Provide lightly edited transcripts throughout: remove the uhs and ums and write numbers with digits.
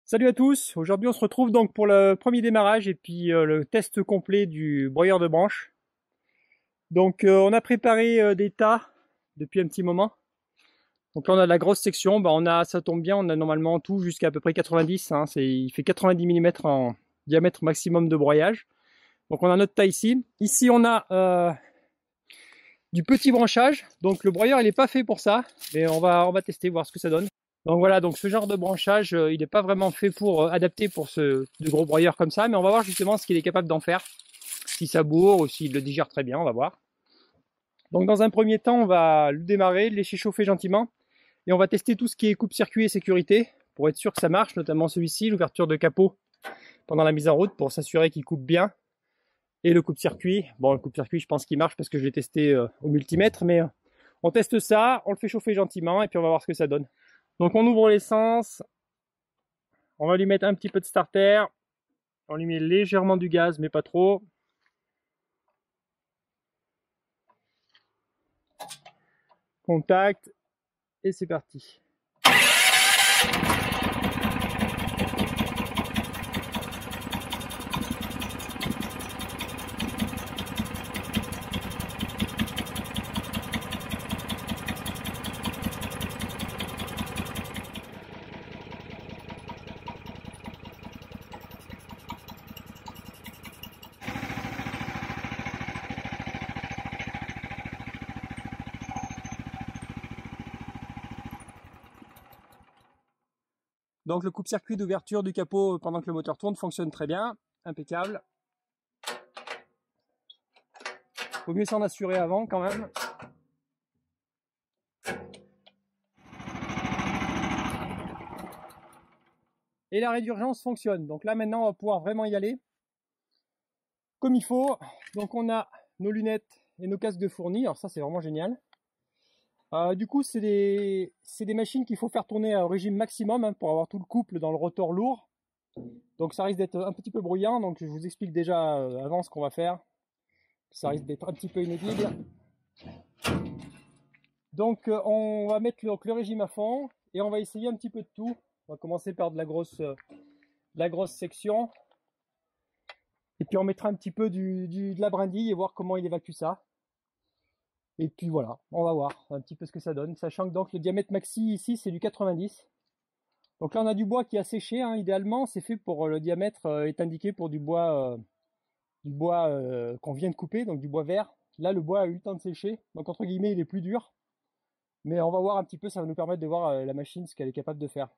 Salut à tous, aujourd'hui on se retrouve donc pour le premier démarrage et puis le test complet du broyeur de branches. Donc on a préparé des tas depuis un petit moment. Donc là on a de la grosse section, ça tombe bien, on a normalement tout jusqu'à peu près 90, hein, il fait 90 mm en diamètre maximum de broyage. Donc on a notre tas ici. Ici on a du petit branchage, donc le broyeur il n'est pas fait pour ça, mais on va tester, voir ce que ça donne. Donc voilà, donc ce genre de branchage, il n'est pas vraiment fait pour adapté pour de gros broyeurs comme ça, mais on va voir justement ce qu'il est capable d'en faire, si ça bourre ou s'il le digère très bien, on va voir. Donc dans un premier temps, on va le démarrer, le laisser chauffer gentiment, et on va tester tout ce qui est coupe-circuit et sécurité, pour être sûr que ça marche, notamment celui-ci, l'ouverture de capot pendant la mise en route, pour s'assurer qu'il coupe bien, et le coupe-circuit. Bon, le coupe-circuit, je pense qu'il marche parce que je l'ai testé au multimètre, mais on teste ça, on le fait chauffer gentiment, et puis on va voir ce que ça donne. Donc on ouvre l'essence, on va lui mettre un petit peu de starter, on lui met légèrement du gaz mais pas trop. Contact et c'est parti. Donc le coupe-circuit d'ouverture du capot pendant que le moteur tourne fonctionne très bien, impeccable. Vaut mieux s'en assurer avant quand même. Et l'arrêt d'urgence fonctionne. Donc là maintenant on va pouvoir vraiment y aller comme il faut. Donc on a nos lunettes et nos casques de fourni. Alors ça c'est vraiment génial. Du coup c'est des machines qu'il faut faire tourner au régime maximum hein, pour avoir tout le couple dans le rotor lourd. Donc ça risque d'être un petit peu bruyant. Donc je vous explique déjà avant ce qu'on va faire. Ça risque d'être un petit peu inaudible. Donc on va mettre le régime à fond et on va essayer un petit peu de tout. On va commencer par de la grosse section. Et puis on mettra un petit peu de la brindille et voir comment il évacue ça. Et puis voilà, on va voir un petit peu ce que ça donne. Sachant que donc le diamètre maxi ici c'est du 90. Donc là on a du bois qui a séché. Hein. Idéalement c'est fait pour le diamètre est indiqué pour du bois qu'on vient de couper, donc du bois vert. Là le bois a eu le temps de sécher. Donc entre guillemets il est plus dur. Mais on va voir un petit peu, ça va nous permettre de voir la machine, ce qu'elle est capable de faire.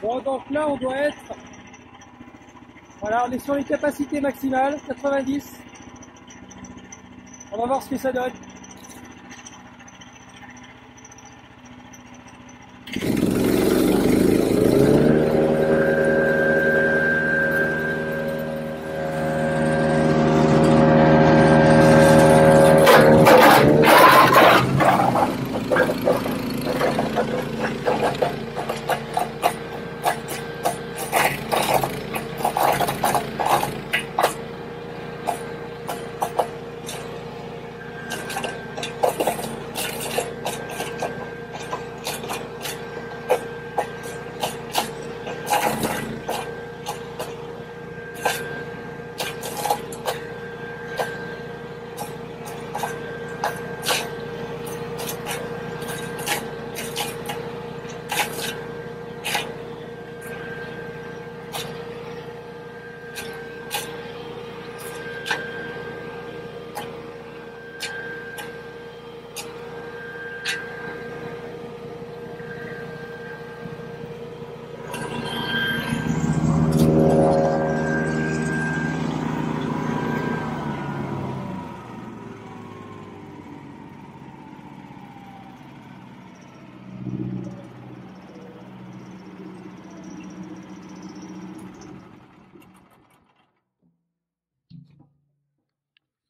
Bon, donc là, on doit être... Voilà, on est sur les capacités maximales, 90. On va voir ce que ça donne.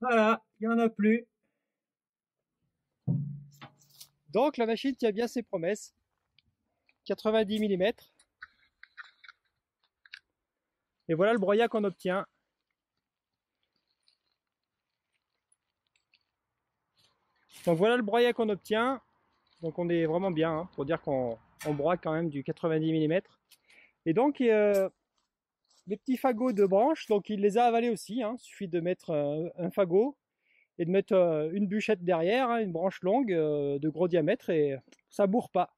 Voilà, il n'y en a plus. Donc la machine tient bien ses promesses. 90 mm. Et voilà le broyat qu'on obtient. Donc voilà le broyat qu'on obtient. Donc on est vraiment bien, hein, pour dire qu'on broie quand même du 90 mm. Et donc les petits fagots de branches, donc il les a avalés aussi, hein. Il suffit de mettre un fagot et de mettre une bûchette derrière, hein, une branche longue de gros diamètre, et ça bourre pas.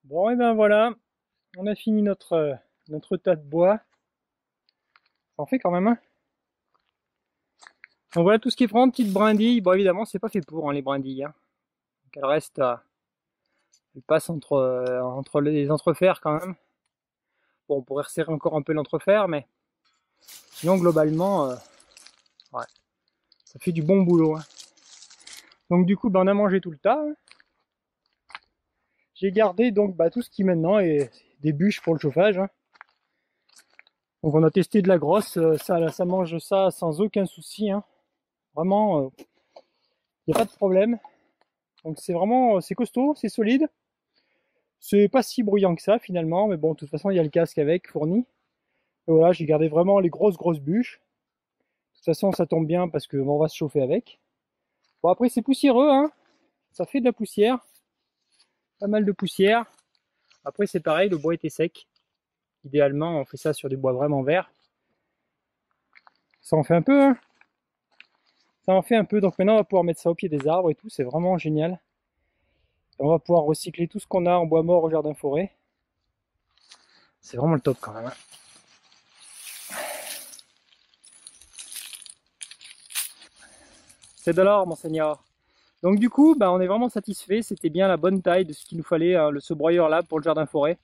Bon, et ben voilà, on a fini notre tas de bois. Ça en fait quand même, hein. Donc voilà tout ce qui est vraiment petite brindille. Bon, évidemment, c'est pas fait pour, hein, les brindilles, hein. Donc elle reste, elle passe entre les entrefers quand même. Bon, on pourrait resserrer encore un peu l'entrefer, mais sinon globalement, ouais, ça fait du bon boulot, hein. Donc du coup, ben, on a mangé tout le tas, hein. J'ai gardé donc tout ce qui maintenant est des bûches pour le chauffage, hein. Donc on a testé de la grosse, ça mange ça sans aucun souci, hein. Vraiment, il n'y a pas de problème. Donc c'est vraiment, c'est costaud, c'est solide. C'est pas si bruyant que ça finalement, mais bon, de toute façon il y a le casque avec fourni. Et voilà, j'ai gardé vraiment les grosses bûches. De toute façon ça tombe bien parce que on va se chauffer avec. Bon, après c'est poussiéreux, hein. Ça fait de la poussière, pas mal de poussière. Après c'est pareil, le bois était sec. Idéalement on fait ça sur du bois vraiment vert. Ça en fait un peu, hein. Ça en fait un peu, donc maintenant on va pouvoir mettre ça au pied des arbres et tout, c'est vraiment génial. Et on va pouvoir recycler tout ce qu'on a en bois mort au jardin forêt. C'est vraiment le top quand même, hein. C'est de l'or, monseigneur. Donc du coup, on est vraiment satisfait. C'était bien la bonne taille de ce qu'il nous fallait, hein, ce broyeur là pour le jardin forêt.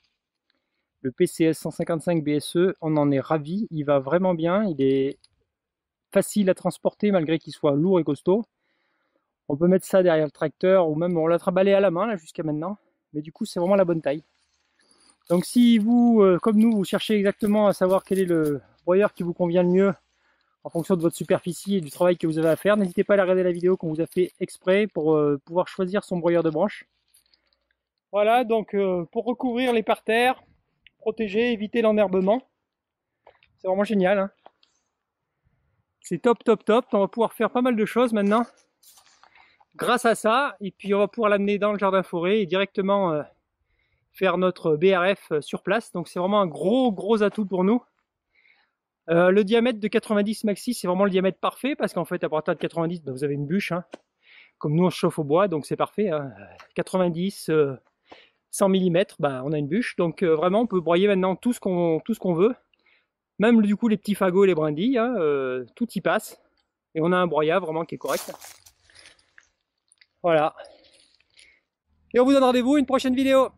Le PCS 155 BSE, on en est ravi. Il va vraiment bien. Il est facile à transporter malgré qu'il soit lourd et costaud. On peut mettre ça derrière le tracteur ou même on l'a trimballé à la main là jusqu'à maintenant. Mais du coup, c'est vraiment la bonne taille. Donc si vous, comme nous, vous cherchez exactement à savoir quel est le broyeur qui vous convient le mieux en fonction de votre superficie et du travail que vous avez à faire, n'hésitez pas à regarder la vidéo qu'on vous a fait exprès pour pouvoir choisir son broyeur de branches. Voilà, donc pour recouvrir les parterres, protéger, éviter l'enherbement, c'est vraiment génial, hein. C'est top, top, top. On va pouvoir faire pas mal de choses maintenant grâce à ça, et puis on va pouvoir l'amener dans le jardin forêt et directement faire notre BRF sur place. Donc c'est vraiment un gros atout pour nous. Le diamètre de 90 maxi, c'est vraiment le diamètre parfait parce qu'en fait à partir de 90, vous avez une bûche, hein. Comme nous on se chauffe au bois, donc c'est parfait, hein. 90, 100 mm, on a une bûche. Donc vraiment on peut broyer maintenant tout ce qu'on veut. Même du coup les petits fagots et les brindilles, hein, tout y passe. Et on a un broyat vraiment qui est correct. Voilà. Et on vous donne rendez-vous à une prochaine vidéo.